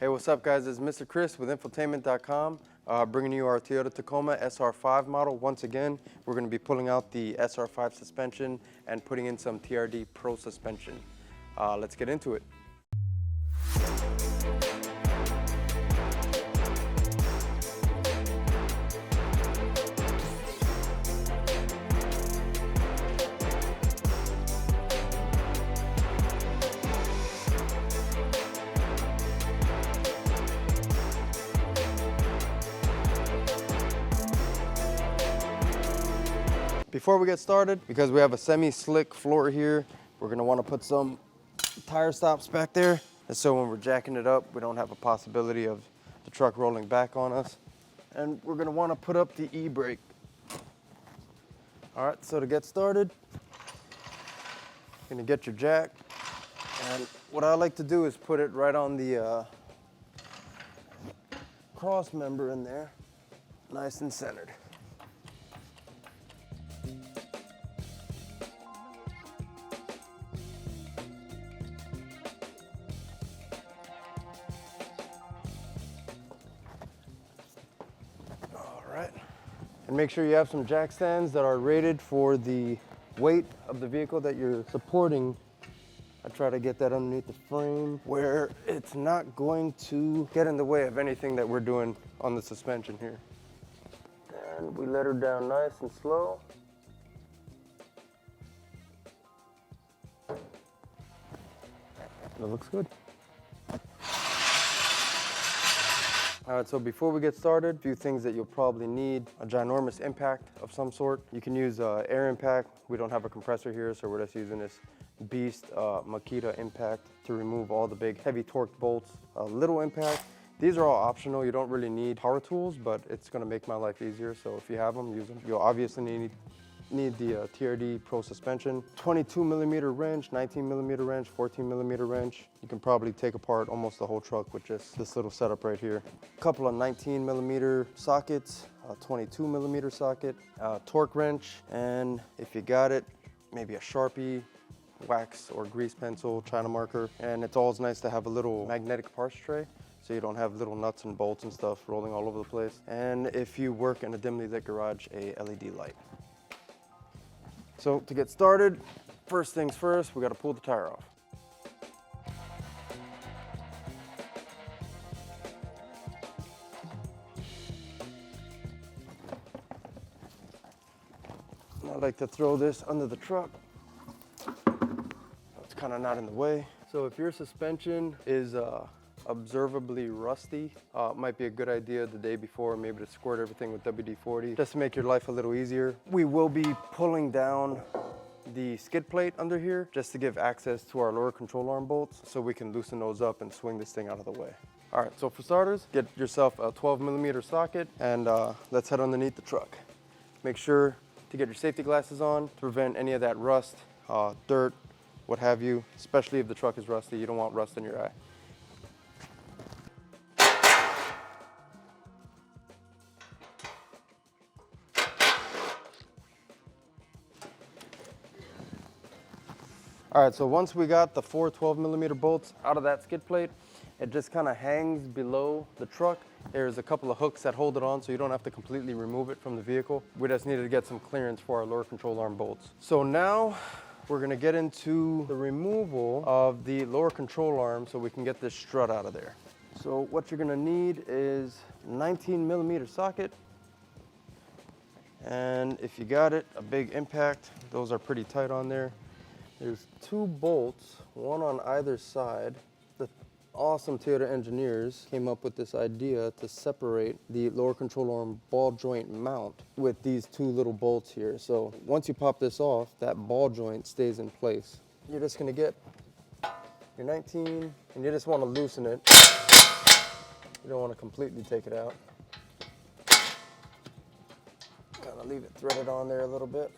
Hey, what's up guys? It's Mr. Chris with Infotainment.com, bringing you our Toyota Tacoma SR5 model. Once again, we're going to be pulling out the SR5 suspension and putting in some TRD Pro suspension. Let's get into it. Before we get started, because we have a semi-slick floor here, we're going to want to put some tire stops back there, and so when we're jacking it up, we don't have a possibility of the truck rolling back on us. And we're going to want to put up the e-brake. All right, so to get started, you're going to get your jack, and what I like to do is put it right on the cross member in there, nice and centered. And make sure you have some jack stands that are rated for the weight of the vehicle that you're supporting. I try to get that underneath the frame where it's not going to get in the way of anything that we're doing on the suspension here. And we let her down nice and slow. That looks good. All right, so before we get started, a few things that you'll probably need: a ginormous impact of some sort. You can use air impact. We don't have a compressor here, so we're just using this beast Makita impact to remove all the big heavy torque bolts. Little impact. These are all optional. You don't really need power tools, but it's gonna make my life easier. So if you have them, use them. You'll obviously need the TRD Pro suspension. 22mm wrench, 19mm wrench, 14mm wrench. You can probably take apart almost the whole truck with just this little setup right here. A couple of 19mm sockets, a 22mm socket, a torque wrench, and if you got it, maybe a Sharpie, wax or grease pencil, China marker. And it's always nice to have a little magnetic parts tray, so you don't have little nuts and bolts and stuff rolling all over the place. And if you work in a dimly lit garage, a LED light. So to get started, first things first, we got to pull the tire off. I like to throw this under the truck. It's kind of not in the way. So if your suspension is observably rusty, it might be a good idea the day before maybe to squirt everything with WD-40 just to make your life a little easier. We will be pulling down the skid plate under here just to give access to our lower control arm bolts so we can loosen those up and swing this thing out of the way. All right, so for starters, get yourself a 12mm socket and let's head underneath the truck. Make sure to get your safety glasses on to prevent any of that rust, dirt, what have you, especially if the truck is rusty. You don't want rust in your eye. All right, so once we got the 4 12mm bolts out of that skid plate, it just kind of hangs below the truck. There's a couple of hooks that hold it on, so you don't have to completely remove it from the vehicle. We just needed to get some clearance for our lower control arm bolts. So now we're gonna get into the removal of the lower control arm so we can get this strut out of there. So what you're gonna need is a 19mm socket, and if you got it, a big impact. Those are pretty tight on there. There's 2 bolts, one on either side. The awesome Toyota engineers came up with this idea to separate the lower control arm ball joint mount with these 2 little bolts here. So once you pop this off, that ball joint stays in place. You're just gonna get your 19, and you just wanna loosen it. You don't wanna completely take it out. Kinda leave it threaded on there a little bit.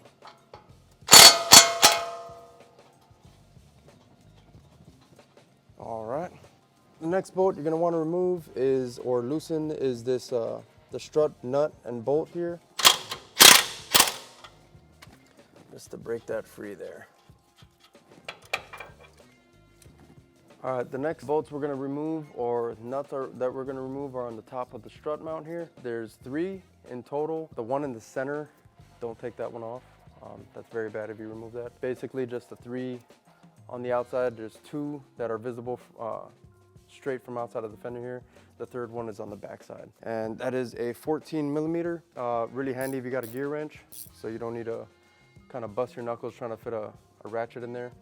All right. The next bolt you're going to want to remove is, or loosen, is this the strut nut and bolt here. Just to break that free there. All right, the next bolts we're gonna remove, or nuts that we're gonna remove, are on the top of the strut mount here. There's 3 in total. The one in the center, don't take that one off. That's very bad if you remove that. Basically just the 3 on the outside. There's 2 that are visible straight from outside of the fender here. The third one is on the back side. And that is a 14 millimeter. Really handy if you got a gear wrench, so you don't need to kind of bust your knuckles trying to fit a ratchet in there.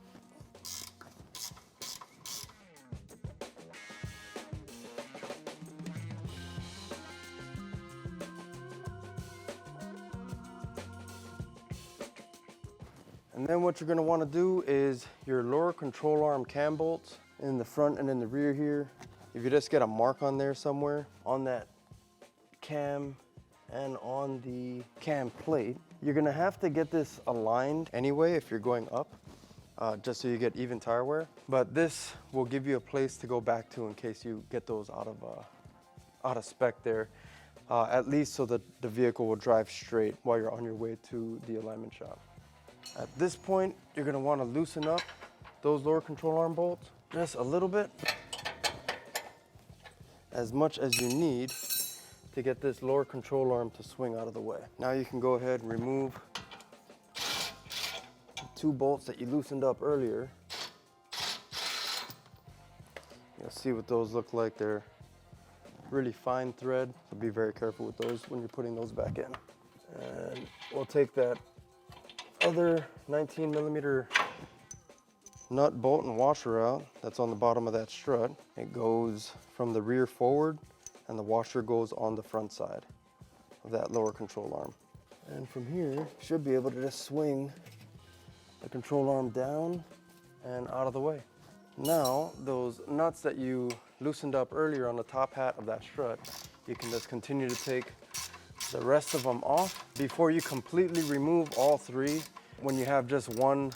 And then what you're gonna wanna do is your lower control arm cam bolts in the front and in the rear here. If you just get a mark on there somewhere, on that cam and on the cam plate, you're gonna have to get this aligned anyway if you're going up, just so you get even tire wear. But this will give you a place to go back to in case you get those out of spec there, at least so that the vehicle will drive straight while you're on your way to the alignment shop. At this point, you're gonna wanna loosen up those lower control arm bolts just a little bit, as much as you need to get this lower control arm to swing out of the way. Now you can go ahead and remove the 2 bolts that you loosened up earlier. You'll see what those look like. They're really fine thread, so be very careful with those when you're putting those back in. And we'll take that other 19 millimeter nut, bolt, and washer out that's on the bottom of that strut. It goes from the rear forward, and the washer goes on the front side of that lower control arm. And from here, you should be able to just swing the control arm down and out of the way. Now, those nuts that you loosened up earlier on the top hat of that strut, you can just continue to take the rest of them off. Before you completely remove all 3, when you have just one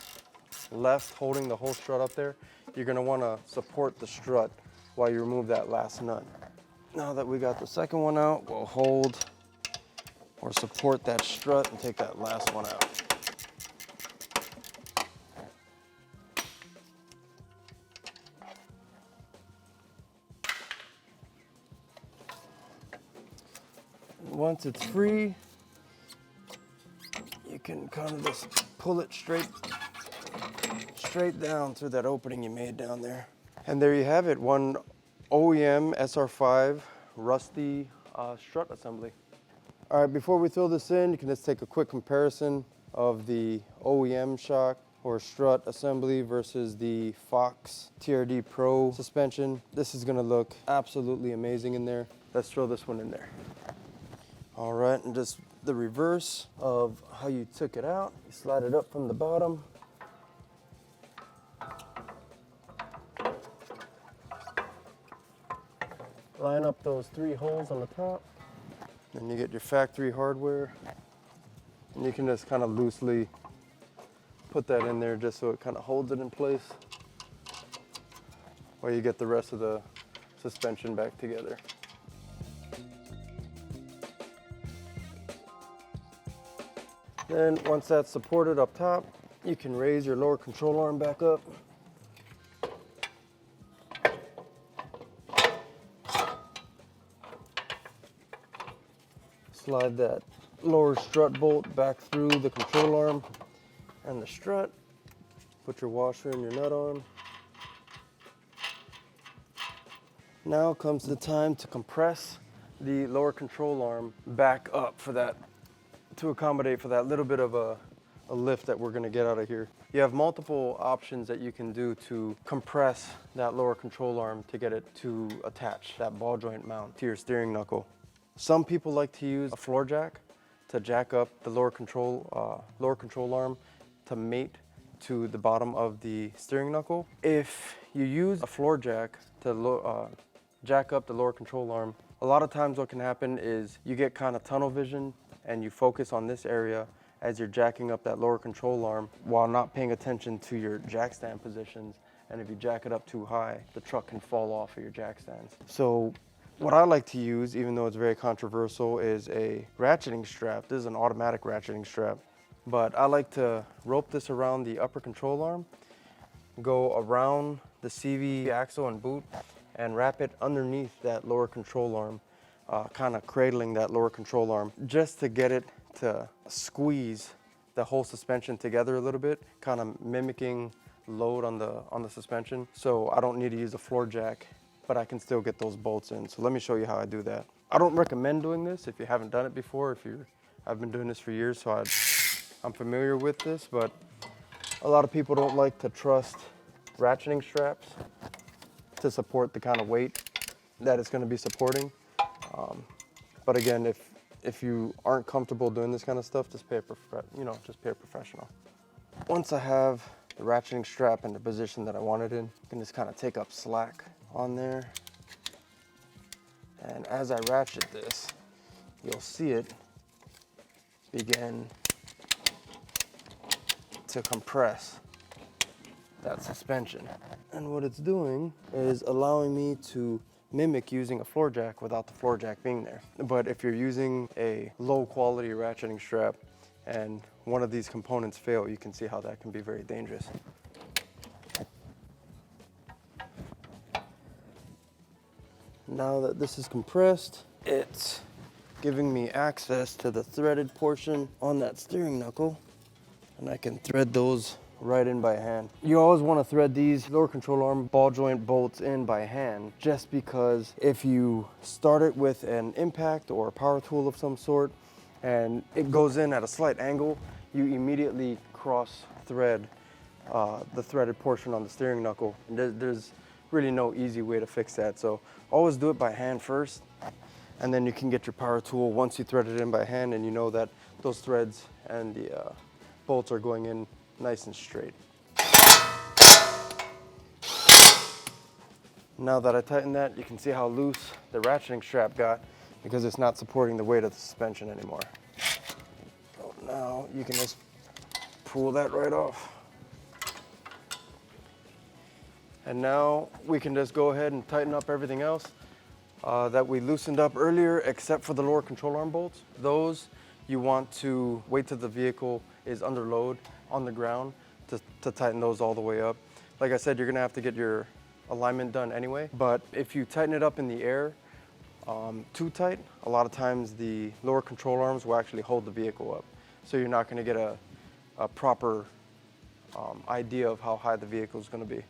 left holding the whole strut up there, you're gonna wanna support the strut while you remove that last nut. Now that we got the second one out, we'll hold or support that strut and take that last one out. Once it's free, you can kind of just pull it straight down through that opening you made down there. And there you have it, one OEM SR5 rusty strut assembly. All right, before we throw this in, you can just take a quick comparison of the OEM shock or strut assembly versus the Fox TRD Pro suspension. This is gonna look absolutely amazing in there. Let's throw this one in there. All right, and just the reverse of how you took it out. You slide it up from the bottom. Line up those 3 holes on the top. Then you get your factory hardware. And you can just kind of loosely put that in there just so it kind of holds it in place while you get the rest of the suspension back together. Then once that's supported up top, you can raise your lower control arm back up. Slide that lower strut bolt back through the control arm and the strut. Put your washer and your nut on. Now comes the time to compress the lower control arm back up for that, to accommodate for that little bit of a lift that we're gonna get out of here. You have multiple options that you can do to compress that lower control arm to get it to attach that ball joint mount to your steering knuckle. Some people like to use a floor jack to jack up the lower control arm to mate to the bottom of the steering knuckle. If you use a floor jack to jack up the lower control arm, a lot of times what can happen is you get kind of tunnel vision and you focus on this area as you're jacking up that lower control arm while not paying attention to your jack stand positions. And if you jack it up too high, the truck can fall off of your jack stands. So what I like to use, even though it's very controversial, is a ratcheting strap. This is an automatic ratcheting strap. But I like to rope this around the upper control arm, go around the CV axle and boot and wrap it underneath that lower control arm, kind of cradling that lower control arm, just to get it to squeeze the whole suspension together a little bit, kind of mimicking load on the suspension. So I don't need to use a floor jack, but I can still get those bolts in. So let me show you how I do that. I don't recommend doing this if you haven't done it before. I've been doing this for years, so I'm familiar with this, but a lot of people don't like to trust ratcheting straps to support the kind of weight that it's going to be supporting. But again, if you aren't comfortable doing this kind of stuff, just pay a professional. Once I have the ratcheting strap in the position that I want it in, I can just kind of take up slack on there. And as I ratchet this, you'll see it begin to compress that suspension. And what it's doing is allowing me to mimic using a floor jack without the floor jack being there. But if you're using a low quality ratcheting strap and one of these components fail, you can see how that can be very dangerous. Now that this is compressed, it's giving me access to the threaded portion on that steering knuckle, and I can thread those right in by hand. You always want to thread these lower control arm ball joint bolts in by hand, just because if you start it with an impact or a power tool of some sort and it goes in at a slight angle, you immediately cross thread the threaded portion on the steering knuckle. And there's really no easy way to fix that. So always do it by hand first, and then you can get your power tool once you thread it in by hand and you know that those threads and the bolts are going in nice and straight. Now that I tighten that, you can see how loose the ratcheting strap got because it's not supporting the weight of the suspension anymore. So now you can just pull that right off. And now we can just go ahead and tighten up everything else that we loosened up earlier, except for the lower control arm bolts. Those you want to wait till the vehicle is under load on the ground to tighten those all the way up. Like I said, you're gonna have to get your alignment done anyway, but if you tighten it up in the air too tight, a lot of times the lower control arms will actually hold the vehicle up. So you're not gonna get a proper idea of how high the vehicle is gonna be.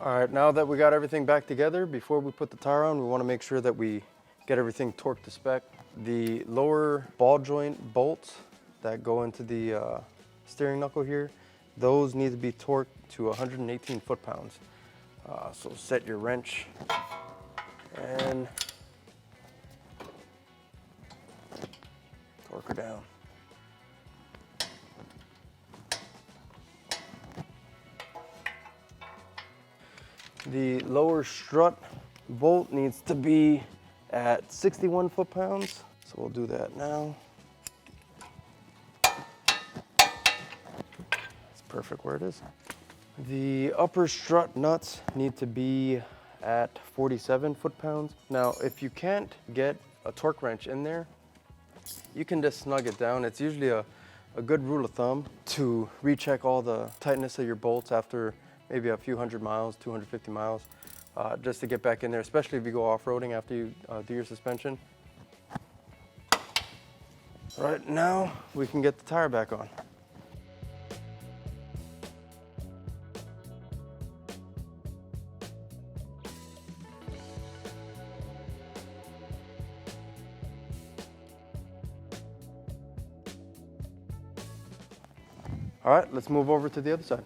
All right, now that we got everything back together, before we put the tire on, we want to make sure that we get everything torqued to spec. The lower ball joint bolts that go into the steering knuckle here, those need to be torqued to 118 foot-pounds. So set your wrench and torque her down. The lower strut bolt needs to be at 61 foot-pounds, so we'll do that now. It's perfect where it is. The upper strut nuts need to be at 47 foot-pounds. Now, if you can't get a torque wrench in there, you can just snug it down. It's usually a good rule of thumb to recheck all the tightness of your bolts after maybe a few hundred miles, 250 miles, just to get back in there, especially if you go off-roading after you do your suspension. Right now, we can get the tire back on. All right, let's move over to the other side.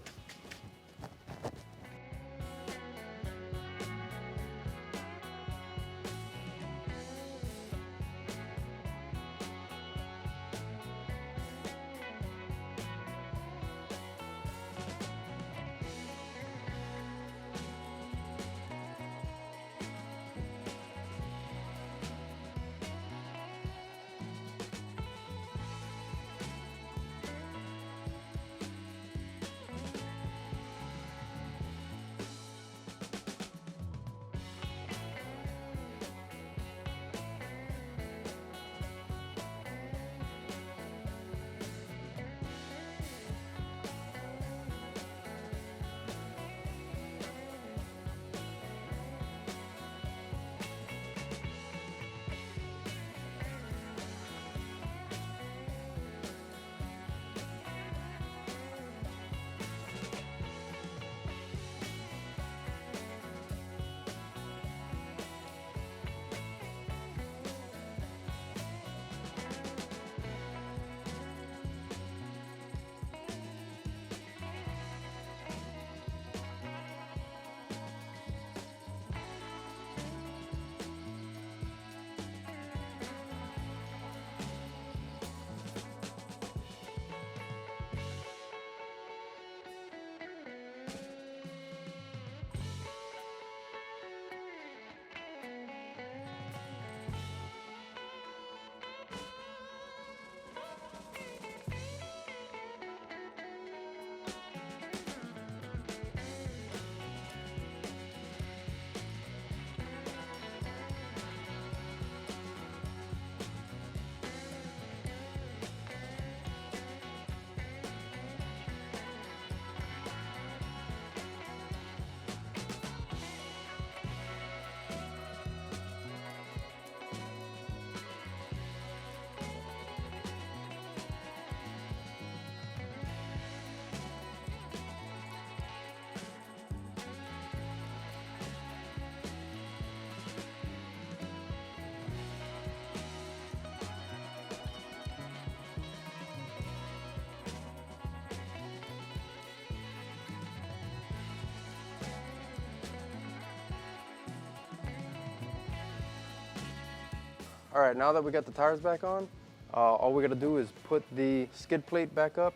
All right, now that we got the tires back on, all we gotta do is put the skid plate back up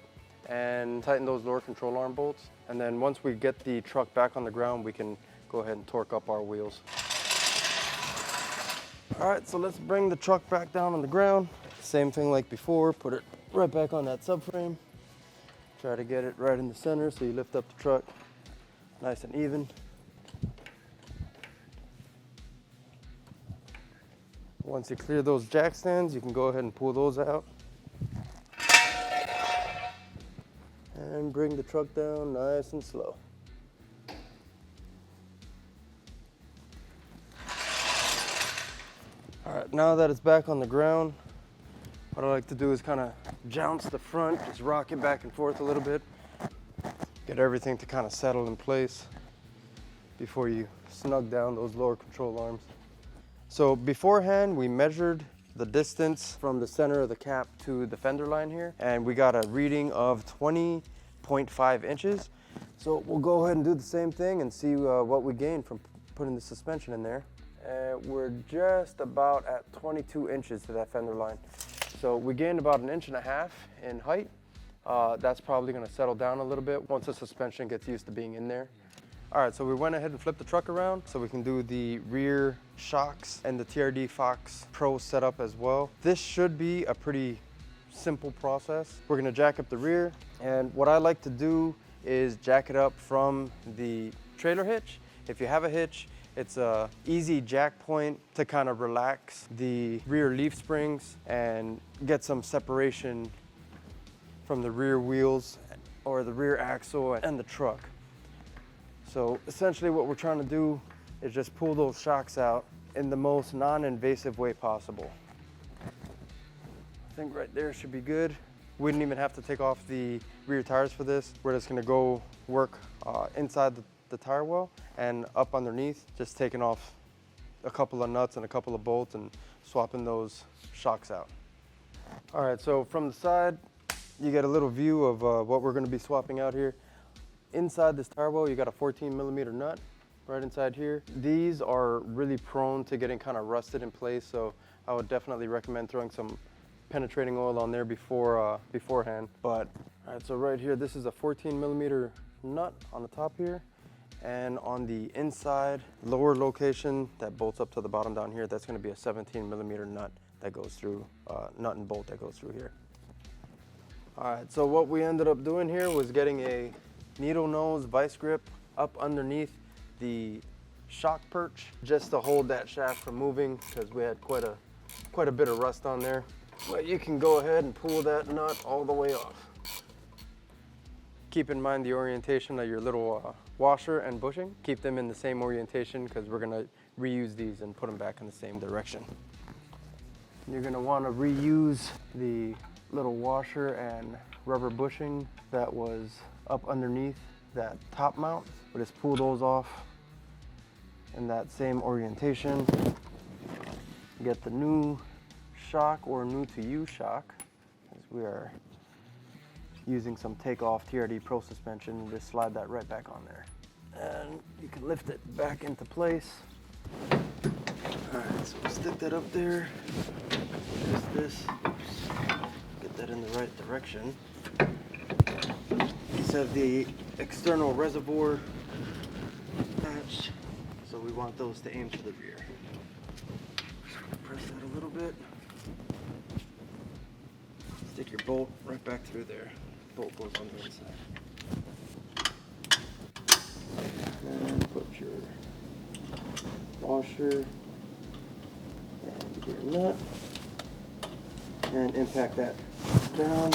and tighten those lower control arm bolts. And then once we get the truck back on the ground, we can go ahead and torque up our wheels. All right, so let's bring the truck back down on the ground. Same thing like before, put it right back on that subframe. Try to get it right in the center so you lift up the truck nice and even. Once you clear those jack stands, you can go ahead and pull those out. And bring the truck down nice and slow. All right, now that it's back on the ground, what I like to do is kind of jounce the front, just rock it back and forth a little bit. Get everything to kind of settle in place before you snug down those lower control arms. So beforehand, we measured the distance from the center of the cap to the fender line here, and we got a reading of 20.5 inches. So we'll go ahead and do the same thing and see what we gain from putting the suspension in there. And we're just about at 22 inches to that fender line. So we gained about 1.5 inches in height. That's probably gonna settle down a little bit once the suspension gets used to being in there. All right, so we went ahead and flipped the truck around so we can do the rear shocks and the TRD Fox Pro setup as well. This should be a pretty simple process. We're gonna jack up the rear, and what I like to do is jack it up from the trailer hitch. If you have a hitch, it's a easy jack point to kind of relax the rear leaf springs and get some separation from the rear wheels or the rear axle and the truck. So essentially what we're trying to do is just pull those shocks out in the most non-invasive way possible. I think right there should be good. We didn't even have to take off the rear tires for this. We're just gonna go work inside the tire well and up underneath, just taking off a couple of nuts and a couple of bolts and swapping those shocks out. All right, so from the side, you get a little view of what we're gonna be swapping out here. Inside this tire well, you got a 14mm nut right inside here. These are really prone to getting kind of rusted in place, so I would definitely recommend throwing some penetrating oil on there beforehand. But all right, so right here, this is a 14mm nut on the top here, and on the inside lower location that bolts up to the bottom down here, that's going to be a 17mm nut that goes through, nut and bolt that goes through here. All right, so what we ended up doing here was getting a needle nose vice grip up underneath the shock perch just to hold that shaft from moving, because we had quite a bit of rust on there. But you can go ahead and pull that nut all the way off. Keep in mind the orientation of your little washer and bushing. Keep them in the same orientation because we're gonna reuse these and put them back in the same direction. You're gonna wanna reuse the little washer and rubber bushing that was up underneath that top mount. We'll just pull those off in that same orientation. Get the new shock or new to you shock, as we are using some takeoff TRD Pro suspension, and just slide that right back on there. And you can lift it back into place. All right, so we'll stick that up there. Just this. Oops. Get that in the right direction. These have the external reservoir attached, so we want those to aim to the rear. Press that a little bit. Stick your bolt right back through there. Bolt goes on the inside. And put your washer and your nut and impact that down.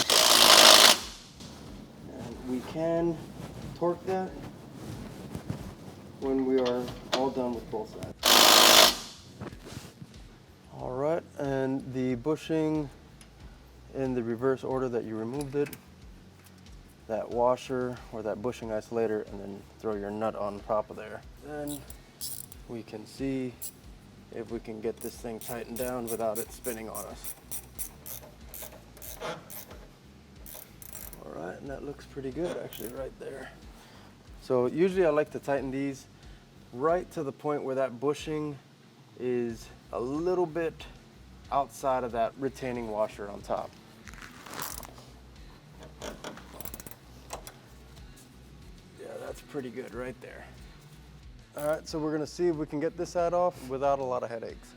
And we can torque that when we are all done with both sides. All right, and the bushing in the reverse order that you removed it, that washer or that bushing isolator, and then throw your nut on top of there. Then we can see if we can get this thing tightened down without it spinning on us. All right, and that looks pretty good actually right there. So usually I like to tighten these right to the point where that bushing is a little bit outside of that retaining washer on top. Yeah, that's pretty good right there. All right, so we're gonna see if we can get this side off without a lot of headaches.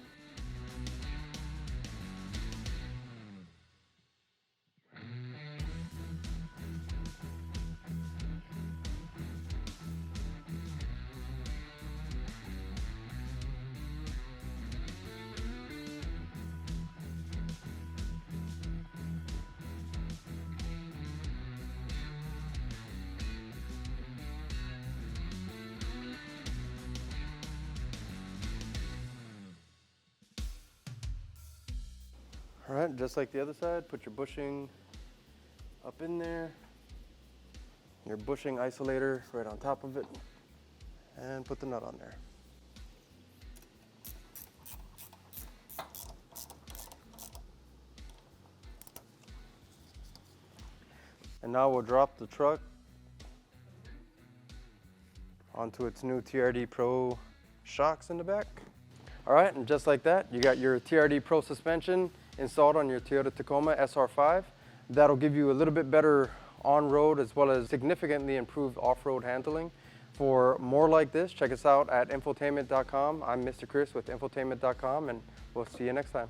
All right, just like the other side, put your bushing up in there, your bushing isolator right on top of it, and put the nut on there. And now we'll drop the truck onto its new TRD Pro shocks in the back. All right, and just like that, you got your TRD Pro suspension installed on your Toyota Tacoma SR5. That'll give you a little bit better on-road as well as significantly improved off-road handling. For more like this, check us out at Infotainment.com. I'm Mr. Chris with Infotainment.com, and we'll see you next time.